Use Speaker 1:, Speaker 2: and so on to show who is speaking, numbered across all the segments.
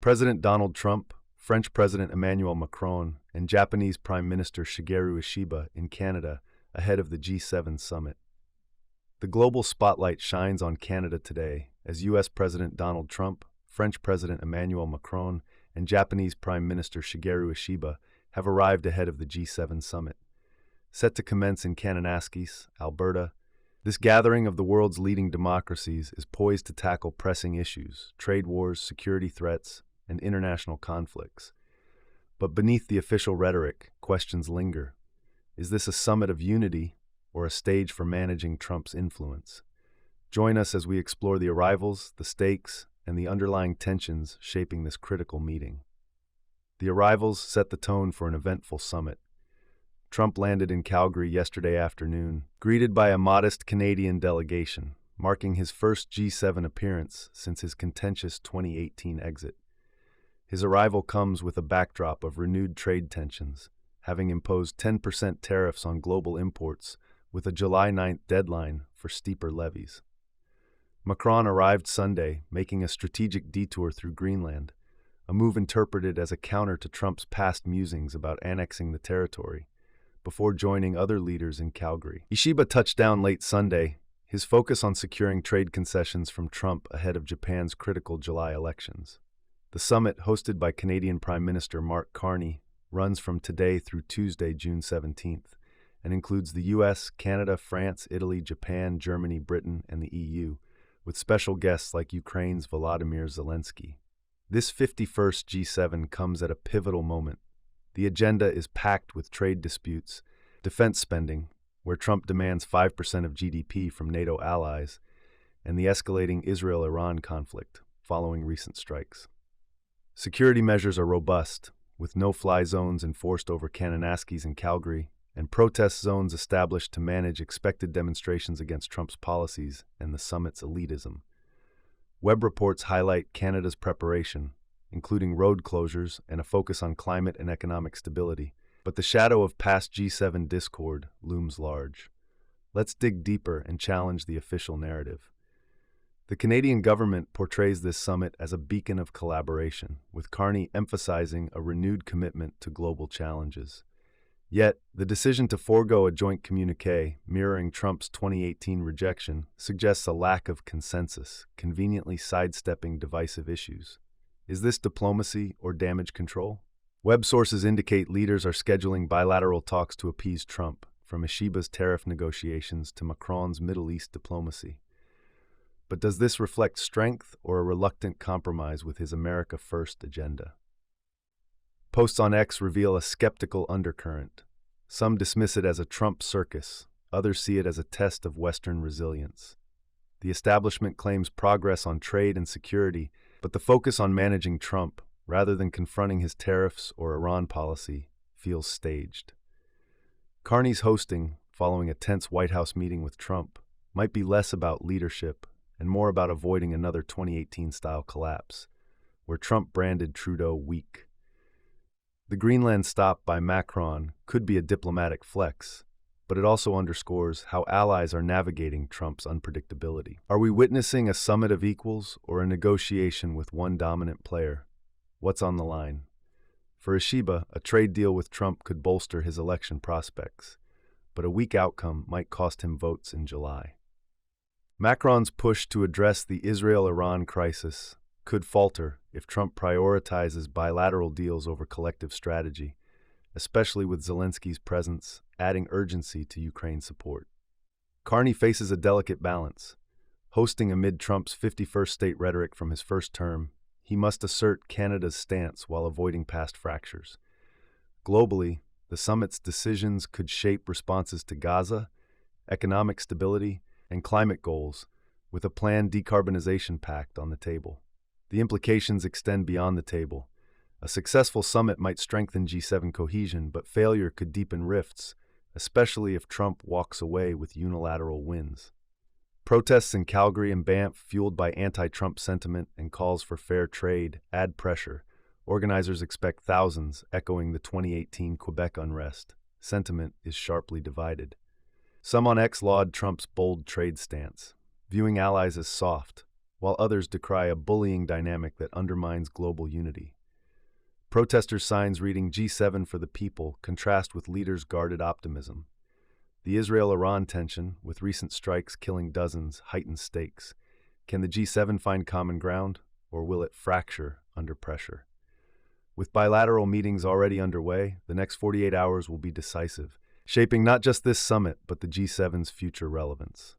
Speaker 1: President Donald Trump, French President Emmanuel Macron, and Japanese Prime Minister Shigeru Ishiba in Canada ahead of the G7 summit. The global spotlight shines on Canada today as U.S. President Donald Trump, French President Emmanuel Macron, and Japanese Prime Minister Shigeru Ishiba have arrived ahead of the G7 summit. Set to commence in Kananaskis, Alberta, this gathering of the world's leading democracies is poised to tackle pressing issues, trade wars, security threats, and international conflicts. But beneath the official rhetoric, questions linger. Is this a summit of unity or a stage for managing Trump's influence? Join us as we explore the arrivals, the stakes, and the underlying tensions shaping this critical meeting. The arrivals set the tone for an eventful summit. Trump landed in Calgary yesterday afternoon, greeted by a modest Canadian delegation, marking his first G7 appearance since his contentious 2018 exit. His arrival comes with a backdrop of renewed trade tensions, having imposed 10% tariffs on global imports with a July 9th deadline for steeper levies. Macron arrived Sunday, making a strategic detour through Greenland, a move interpreted as a counter to Trump's past musings about annexing the territory, before joining other leaders in Calgary. Ishiba touched down late Sunday, his focus on securing trade concessions from Trump ahead of Japan's critical July elections. The summit, hosted by Canadian Prime Minister Mark Carney, runs from today through Tuesday, June 17th, and includes the US, Canada, France, Italy, Japan, Germany, Britain, and the EU, with special guests like Ukraine's Volodymyr Zelensky. This 51st G7 comes at a pivotal moment. The agenda is packed with trade disputes, defense spending, where Trump demands 5% of GDP from NATO allies, and the escalating Israel-Iran conflict following recent strikes. Security measures are robust, with no-fly zones enforced over Kananaskis and Calgary, and protest zones established to manage expected demonstrations against Trump's policies and the summit's elitism. Web reports highlight Canada's preparation, including road closures and a focus on climate and economic stability. But the shadow of past G7 discord looms large. Let's dig deeper and challenge the official narrative. The Canadian government portrays this summit as a beacon of collaboration, with Carney emphasizing a renewed commitment to global challenges. Yet, the decision to forego a joint communiqué mirroring Trump's 2018 rejection suggests a lack of consensus, conveniently sidestepping divisive issues. Is this diplomacy or damage control? Web sources indicate leaders are scheduling bilateral talks to appease Trump, from Ishiba's tariff negotiations to Macron's Middle East diplomacy. But does this reflect strength or a reluctant compromise with his America First agenda? Posts on X reveal a skeptical undercurrent. Some dismiss it as a Trump circus, others see it as a test of Western resilience. The establishment claims progress on trade and security, but the focus on managing Trump, rather than confronting his tariffs or Iran policy, feels staged. Carney's hosting, following a tense White House meeting with Trump, might be less about leadership and more about avoiding another 2018-style collapse, where Trump branded Trudeau weak. The Greenland stop by Macron could be a diplomatic flex, but it also underscores how allies are navigating Trump's unpredictability. Are we witnessing a summit of equals or a negotiation with one dominant player? What's on the line? For Ishiba, a trade deal with Trump could bolster his election prospects, but a weak outcome might cost him votes in July. Macron's push to address the Israel-Iran crisis could falter if Trump prioritizes bilateral deals over collective strategy, especially with Zelensky's presence adding urgency to Ukraine support. Carney faces a delicate balance. Hosting amid Trump's 51st state rhetoric from his first term, he must assert Canada's stance while avoiding past fractures. Globally, the summit's decisions could shape responses to Gaza, economic stability, and climate goals, with a planned decarbonization pact on the table. The implications extend beyond the table. A successful summit might strengthen G7 cohesion, but failure could deepen rifts, especially if Trump walks away with unilateral wins. Protests in Calgary and Banff, fueled by anti-Trump sentiment and calls for fair trade, add pressure. Organizers expect thousands, echoing the 2018 Quebec unrest. Sentiment is sharply divided. Some on X laud Trump's bold trade stance, viewing allies as soft, while others decry a bullying dynamic that undermines global unity. Protesters' signs reading G7 for the people contrast with leaders' guarded optimism. The Israel-Iran tension, with recent strikes killing dozens, heightens stakes. Can the G7 find common ground, or will it fracture under pressure? With bilateral meetings already underway, the next 48 hours will be decisive, shaping not just this summit, but the G7's future relevance.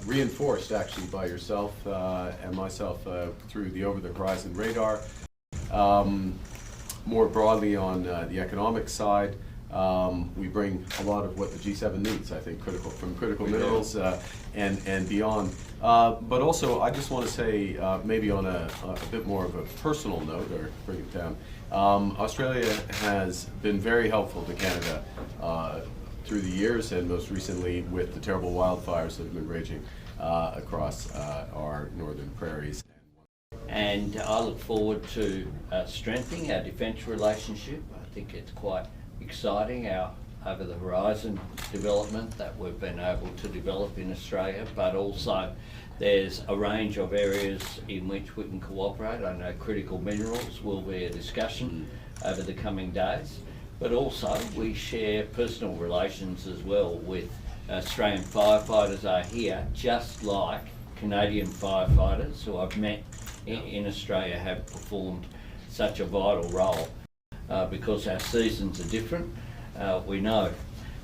Speaker 2: Reinforced actually by yourself and myself through the over-the-horizon radar. More broadly on the economic side, we bring a lot of what the G7 needs, I think, critical minerals and beyond. But also, I just want to say, maybe on a bit more of a personal note, or bring it down, Australia has been very helpful to Canada through the years, and most recently with the terrible wildfires that have been raging across our northern prairies.
Speaker 3: And I look forward to strengthening our defence relationship. I think it's quite exciting, our over-the-horizon development that we've been able to develop in Australia, but also there's a range of areas in which we can cooperate. I know critical minerals will be a discussion over the coming days, but also we share personal relations as well with Australian firefighters are here, just like Canadian firefighters who I've met in Australia have performed such a vital role because our seasons are different. We know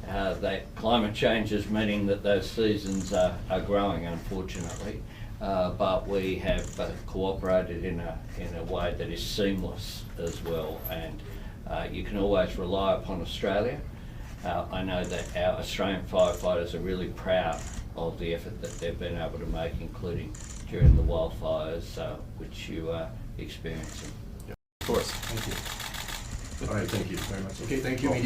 Speaker 3: that climate change is meaning that those seasons are growing, unfortunately, but we have cooperated in a way that is seamless as well, and you can always rely upon Australia. I know that our Australian firefighters are really proud of the effort that they've been able to make, including during the wildfires which you are experiencing.
Speaker 2: Yeah, of course.
Speaker 4: Thank you.
Speaker 2: All right, thank you very much.
Speaker 4: Okay, thank you.